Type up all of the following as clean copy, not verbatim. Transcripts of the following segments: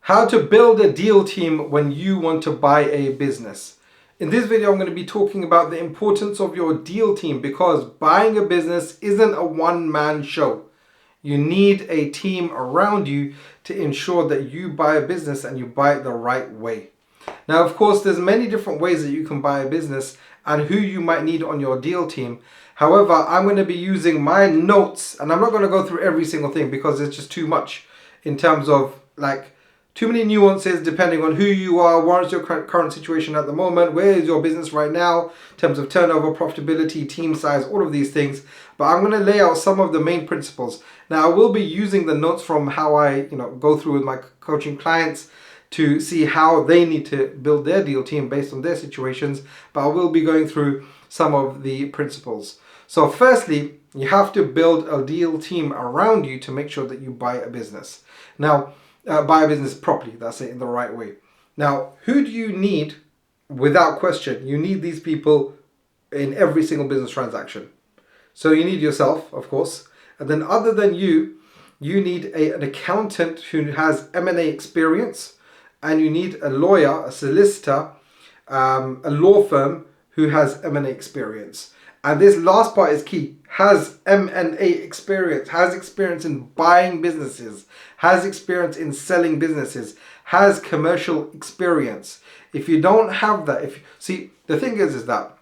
How to build a deal team when you want to buy a business. In this video, I'm going to be talking about the importance of your deal team because buying a business isn't a one-man show. You need a team around you to ensure that you buy a business and you buy it the right way. Now, of course, there's many different ways that you can buy a business and who you might need on your deal team. However, I'm going to be using my notes and I'm not going to go through every single thing because it's just too much in terms of too many nuances depending on who you are, what is your current situation at the moment, where is your business right now in terms of turnover, profitability, team size, all of these things. But I'm going to lay out some of the main principles. Now, I will be using the notes from how I go through with my coaching clients to see how they need to build their deal team based on their situations. But I will be going through some of the principles. So firstly, you have to build a deal team around you to make sure that you buy a business. Now, buy a business properly, that's it, in the right way. Now, who do you need? Without question, you need these people in every single business transaction. So you need yourself, of course, and then other than you need an accountant who has M&A experience, and you need a lawyer, a solicitor, a law firm who has M&A experience. And this last part is key. Has M&A experience, has experience in buying businesses, has experience in selling businesses, has commercial experience. If you don't have that, see, the thing is that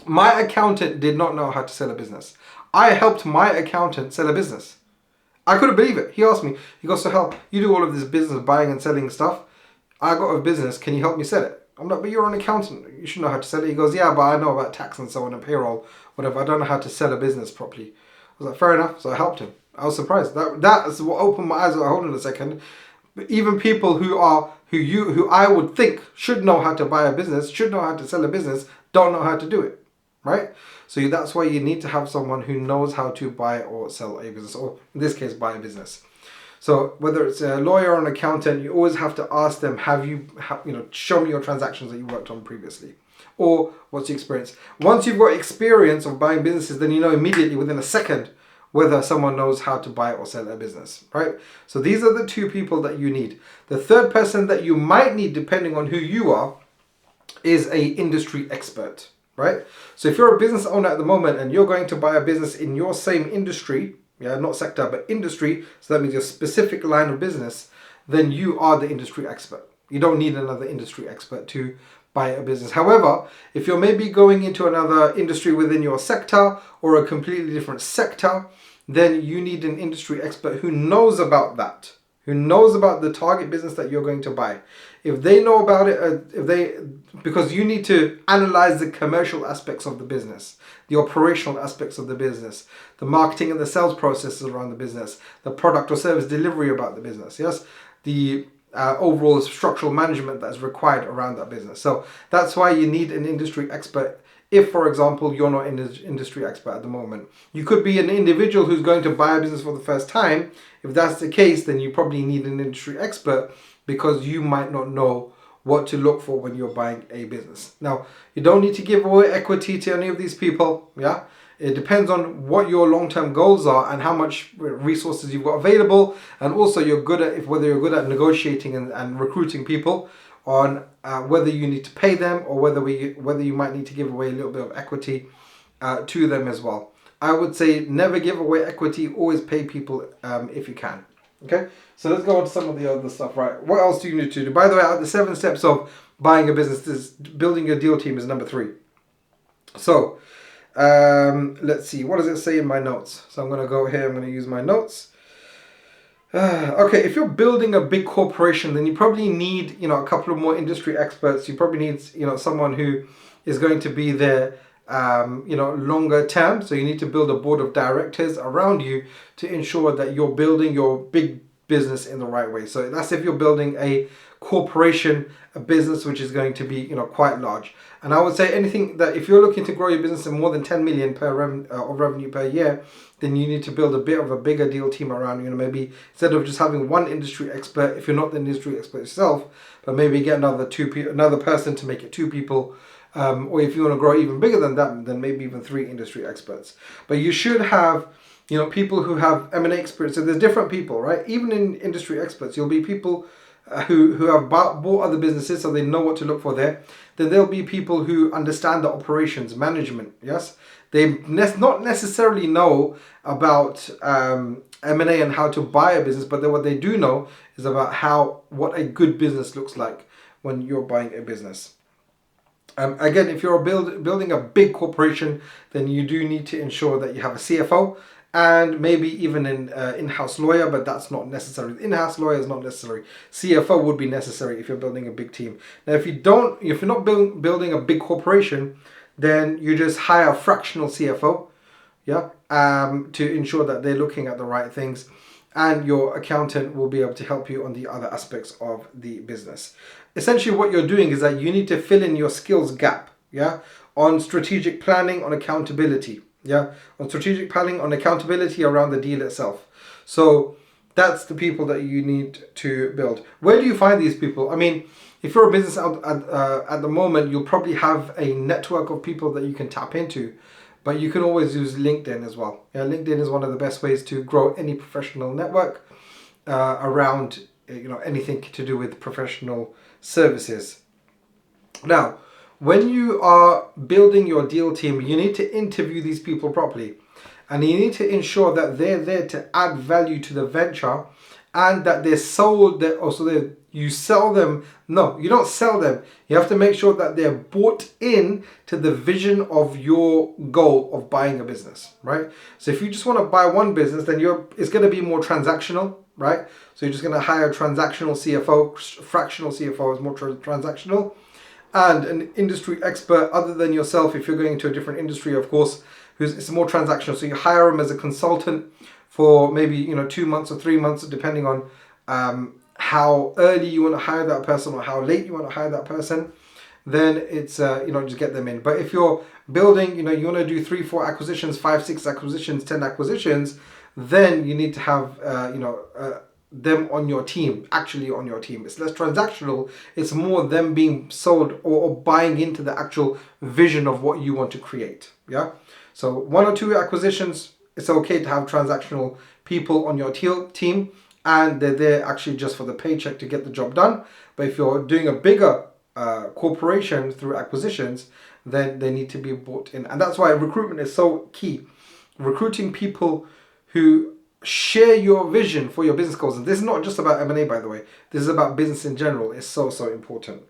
my accountant did not know how to sell a business. I helped my accountant sell a business. I couldn't believe it. He asked me, he goes, Suhail, you do all of this business buying and selling stuff. I got a business, can you help me sell it? I'm like, but you're an accountant, you should know how to sell it. He goes, yeah, but I know about tax and so on and payroll, whatever. I don't know how to sell a business properly. I was like, fair enough. So I helped him. I was surprised. That is what opened my eyes. Like, hold on a second. But even people who I would think should know how to buy a business, should know how to sell a business, don't know how to do it, right? So that's why you need to have someone who knows how to buy or sell a business, or in this case, buy a business. So whether it's a lawyer or an accountant, you always have to ask them, show me your transactions that you worked on previously. Or what's your experience? Once you've got experience of buying businesses, then you know immediately within a second whether someone knows how to buy or sell a business, right? So these are the two people that you need. The third person that you might need, depending on who you are, is a industry expert, right? So if you're a business owner at the moment and you're going to buy a business in your same industry, not sector, but industry, so that means your specific line of business, then you are the industry expert. You don't need another industry expert to buy a business. However, if you're maybe going into another industry within your sector or a completely different sector, then you need an industry expert who knows about that, who knows about the target business that you're going to buy. If they know about it, because you need to analyze the commercial aspects of the business, the operational aspects of the business, the marketing and the sales processes around the business, the product or service delivery about the business, yes, the overall structural management that's required around that business. So that's why you need an industry expert. If, for example, you're not an industry expert at the moment, you could be an individual who's going to buy a business for the first time. If that's the case, then you probably need an industry expert because you might not know what to look for when you're buying a business. Now, you don't need to give away equity to any of these people. Yeah, it depends on what your long-term goals are and how much resources you've got available, and also whether you're good at negotiating and recruiting people, on whether you need to pay them or whether you might need to give away a little bit of equity to them as well. I would say never give away equity, always pay people if you can. Okay, so let's go on to some of the other stuff, right? What else do you need to do? By the way, the 7 steps of buying a business, building your deal team is number 3. So let's see, what does it say in my notes? So I'm going to go here, I'm going to use my notes. Okay, if you're building a big corporation, then you probably need, a couple of more industry experts. You probably need, someone who is going to be there, longer term. So you need to build a board of directors around you to ensure that you're building your big business in the right way. So that's if you're building a corporation, a business which is going to be, quite large. And I would say anything that if you're looking to grow your business to more than 10 million of revenue per year, then you need to build a bit of a bigger deal team around you. Maybe instead of just having one industry expert, if you're not the industry expert yourself, but maybe get another person to make it 2 people. Or if you want to grow even bigger than that, then maybe even 3 industry experts. But you should have people who have M&A experience. So there's different people, right? Even in industry experts, you'll be people who have bought other businesses, so they know what to look for there. Then there'll be people who understand the operations management. Yes, they not necessarily know about M&A and how to buy a business, but then what they do know is about what a good business looks like when you're buying a business. Again, if you're building a big corporation, then you do need to ensure that you have a CFO and maybe even an in-house lawyer, but that's not necessary. In-house lawyer is not necessary. CFO would be necessary if you're building a big team. Now, if you're not building a big corporation, then you just hire a fractional CFO, yeah, to ensure that they're looking at the right things, and your accountant will be able to help you on the other aspects of the business. Essentially, what you're doing is that you need to fill in your skills gap, yeah, on strategic planning, on accountability, yeah, on strategic planning, on accountability around the deal itself. So that's the people that you need to build. Where do you find these people? I mean, if you're a business at the moment, you'll probably have a network of people that you can tap into, but you can always use LinkedIn as well. Yeah, LinkedIn is one of the best ways to grow any professional network around anything to do with professional services. Now, when you are building your deal team, you need to interview these people properly, and you need to ensure that they're there to add value to the venture, and that they're sold. You sell them. No, you don't sell them. You have to make sure that they're bought in to the vision of your goal of buying a business, right? So if you just want to buy one business, then it's going to be more transactional, right? So you're just going to hire a transactional CFO. Fractional CFO is more transactional, and an industry expert other than yourself, if you're going into a different industry, of course, it's more transactional. So you hire them as a consultant for maybe 2 months or 3 months, depending on how early you want to hire that person or how late you want to hire that person. Then it's just get them in. But if you're building, you want to do 3, 4 acquisitions, 5, 6 acquisitions, 10 acquisitions, then you need to have them on your team, actually on your team. It's less transactional. It's more them being sold or buying into the actual vision of what you want to create. Yeah. So 1 or 2 acquisitions, it's okay to have transactional people on your team, and they're there actually just for the paycheck to get the job done. But if you're doing a bigger corporation through acquisitions, then they need to be brought in. And that's why recruitment is so key. Recruiting people who share your vision for your business goals. And this is not just about M&A, by the way. This is about business in general. It's so important.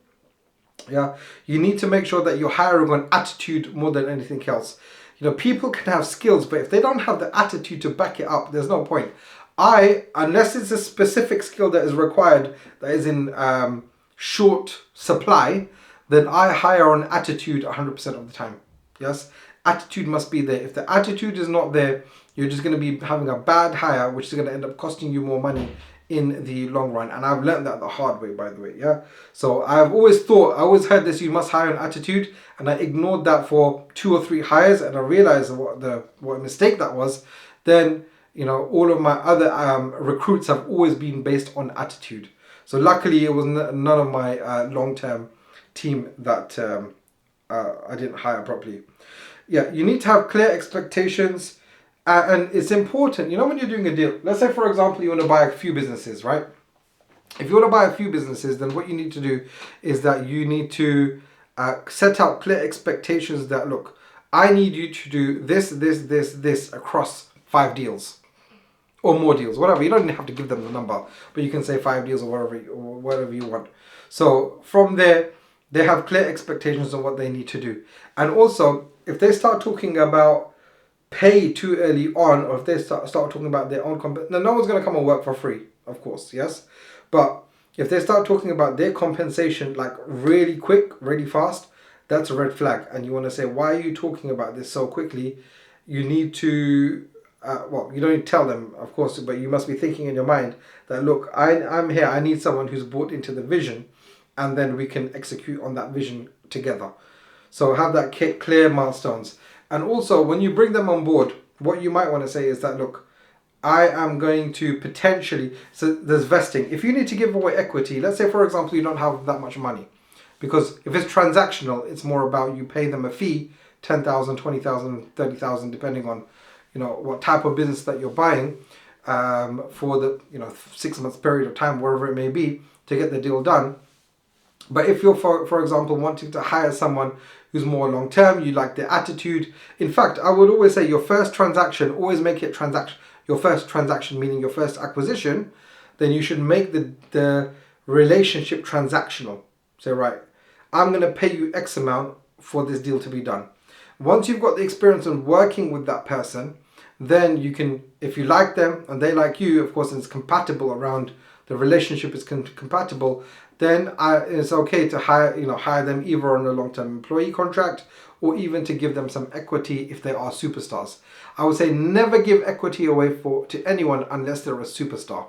Yeah, you need to make sure that you're hiring on attitude more than anything else. People can have skills, but if they don't have the attitude to back it up, there's no point. Unless it's a specific skill that is required, that is in short supply, then I hire on attitude 100% of the time. Yes, attitude must be there. If the attitude is not there, you're just going to be having a bad hire, which is going to end up costing you more money in the long run. And I've learned that the hard way, by the way. Yeah. So I always heard this, you must hire on attitude, and I ignored that for 2 or 3 hires, and I realized what a mistake that was. Then all of my other recruits have always been based on attitude. So luckily it was none of my long-term team that I didn't hire properly. Yeah, you need to have clear expectations, and it's important, when you're doing a deal. Let's say, for example, you want to buy a few businesses, right? If you want to buy a few businesses, then what you need to do is that you need to set out clear expectations that, look, I need you to do this across 5 deals. Or more deals, whatever. You don't even have to give them the number, but you can say 5 deals or whatever you want. So from there, they have clear expectations on what they need to do. And also, if they start talking about pay too early on, or if they start talking about their own now no one's going to come and work for free, of course, yes. But if they start talking about their compensation like really quick, really fast, that's a red flag. And you want to say, why are you talking about this so quickly? You need to you don't need to tell them, of course, but you must be thinking in your mind that, look, I'm here, I need someone who's bought into the vision, and then we can execute on that vision together. So have that clear milestones. And also, when you bring them on board, what you might want to say is that, look, I am going to potentially, so there's vesting. If you need to give away equity, let's say, for example, you don't have that much money, because if it's transactional, it's more about you pay them a fee, 10,000, 20,000, 30,000, depending on what type of business that you're buying for the 6 months period of time, wherever it may be. to get the deal done. But if you're, for example, wanting to hire someone who's more long term, you like their attitude. In fact, I would always say your first transaction, always make it transaction. Your first transaction, meaning your first acquisition, then you should make the relationship transactional. So, right, I'm going to pay you X amount for this deal to be done. Once you've got the experience in working with that person, then you can, if you like them and they like you, of course, it's compatible around the relationship is compatible, then it's okay to hire them either on a long-term employee contract or even to give them some equity if they are superstars. I would say never give equity away to anyone unless they're a superstar.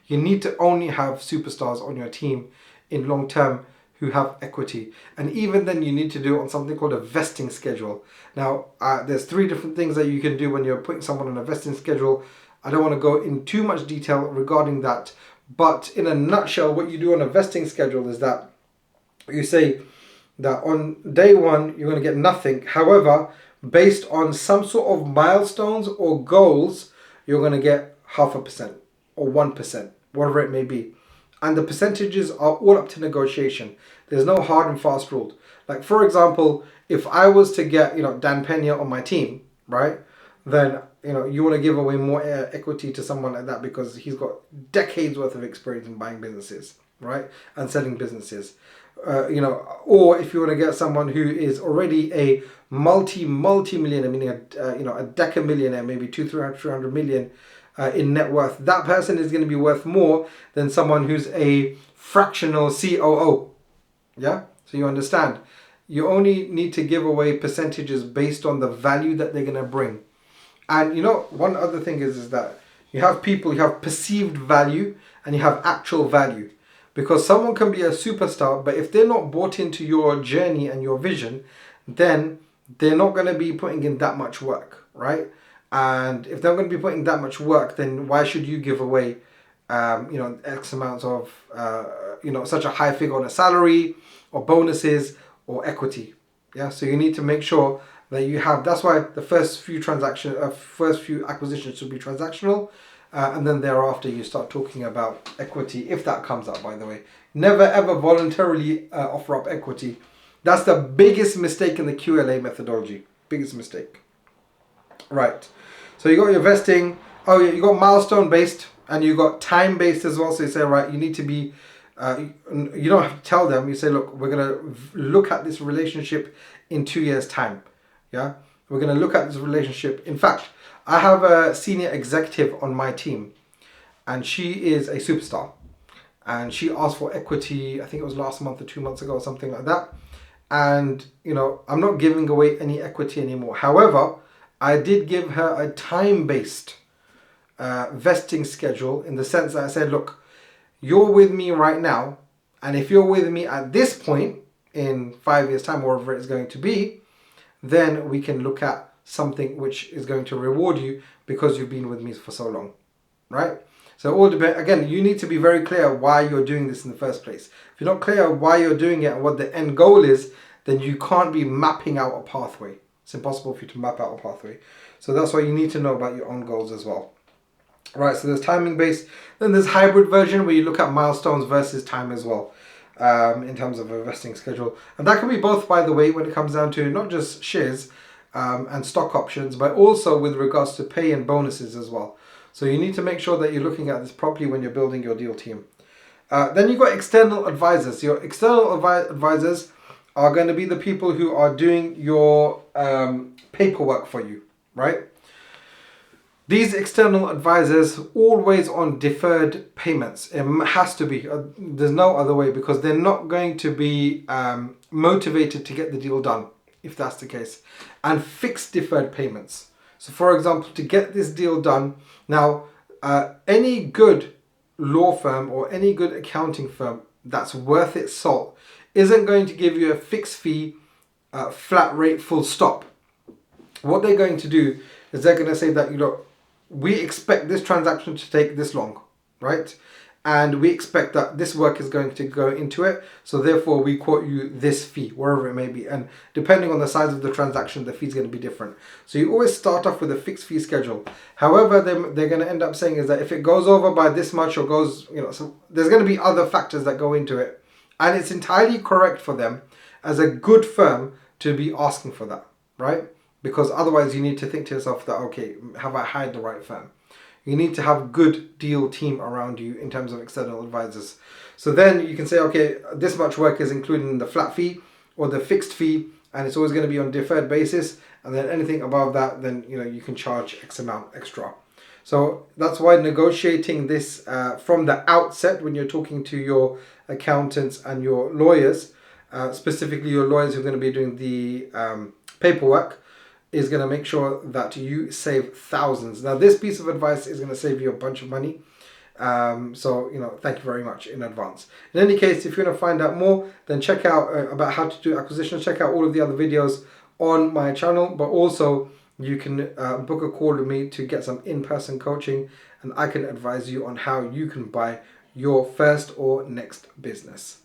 You need to only have superstars on your team in long-term who have equity. And even then you need to do it on something called a vesting schedule. Now, there's 3 different things that you can do when you're putting someone on a vesting schedule. I don't want to go in too much detail regarding that. But in a nutshell, what you do on a vesting schedule is that you say that on day 1, you're going to get nothing. However, based on some sort of milestones or goals, you're going to get 0.5% or 1%, whatever it may be. And the percentages are all up to negotiation. There's no hard and fast rule. Like, for example, if I was to get, Dan Pena on my team, right? Then, you want to give away more equity to someone like that because he's got decades worth of experience in buying businesses, right? And selling businesses. Or if you want to get someone who is already a multi-millionaire, meaning a decamillionaire, maybe 300 million in net worth, that person is going to be worth more than someone who's a fractional COO. Yeah, so you understand. You only need to give away percentages based on the value that they're going to bring. And one other thing is that you have people, you have perceived value and you have actual value. Because someone can be a superstar, but if they're not bought into your journey and your vision, then they're not going to be putting in that much work, right? And if they're going to be putting that much work, then why should you give away, X amounts of, such a high figure on a salary or bonuses or equity? Yeah, so you need to make sure that you have. That's why the first few acquisitions should be transactional, and then thereafter you start talking about equity if that comes up. By the way, never ever voluntarily offer up equity. That's the biggest mistake in the QLA methodology. Biggest mistake. Right. So you got your vesting. Oh yeah, you got milestone based and you got time based as well. So you say, right, you need to be. You don't have to tell them. You say, look, we're gonna look at this relationship in 2 years' time. Yeah, we're going to look at this relationship. In fact, I have a senior executive on my team and she is a superstar and she asked for equity. I think it was last month or 2 months ago or something like that. And, I'm not giving away any equity anymore. However, I did give her a time-based vesting schedule in the sense that I said, look, you're with me right now. And if you're with me at this point in 5 years' time, wherever it's going to be, then we can look at something which is going to reward you because you've been with me for so long, right? So all depends. Again, you need to be very clear why you're doing this in the first place. If you're not clear why you're doing it and what the end goal is, then you can't be mapping out a pathway. It's impossible for you to map out a pathway. So that's why you need to know about your own goals as well. Right, so there's timing based. Then there's hybrid version where you look at milestones versus time as well. In terms of a vesting schedule. And that can be both, by the way, when it comes down to not just shares and stock options, but also with regards to pay and bonuses as well. So you need to make sure that you're looking at this properly when you're building your deal team. Then you've got external advisors. Your external advisors are going to be the people who are doing your paperwork for you, right? These external advisors always on deferred payments. It has to be. There's no other way because they're not going to be motivated to get the deal done if that's the case. And fixed deferred payments. So for example, to get this deal done, now any good law firm or any good accounting firm that's worth its salt isn't going to give you a fixed fee, flat rate, full stop. What they're going to do is they're going to say that, we expect this transaction to take this long, right? and we expect that this work is going to go into it, so therefore we quote you this fee, wherever it may be, and depending on the size of the transaction, the fee is going to be different. So you always start off with a fixed fee schedule. However, they're going to end up saying is that if it goes over by this much or goes, so there's going to be other factors that go into it, and it's entirely correct for them as a good firm to be asking for that, right? Because otherwise you need to think to yourself that, okay, have I hired the right firm? You need to have good deal team around you in terms of external advisors. So then you can say, okay, this much work is included in the flat fee or the fixed fee, and it's always going to be on deferred basis. And then anything above that, then you can charge X amount extra. So that's why negotiating this from the outset, when you're talking to your accountants and your lawyers, specifically your lawyers who are going to be doing the paperwork, is going to make sure that you save thousands. Now, this piece of advice is going to save you a bunch of money. So, thank you very much in advance. In any case, if you want to find out more, then check out about how to do acquisitions. Check out all of the other videos on my channel, but also you can book a call with me to get some in-person coaching, and I can advise you on how you can buy your first or next business.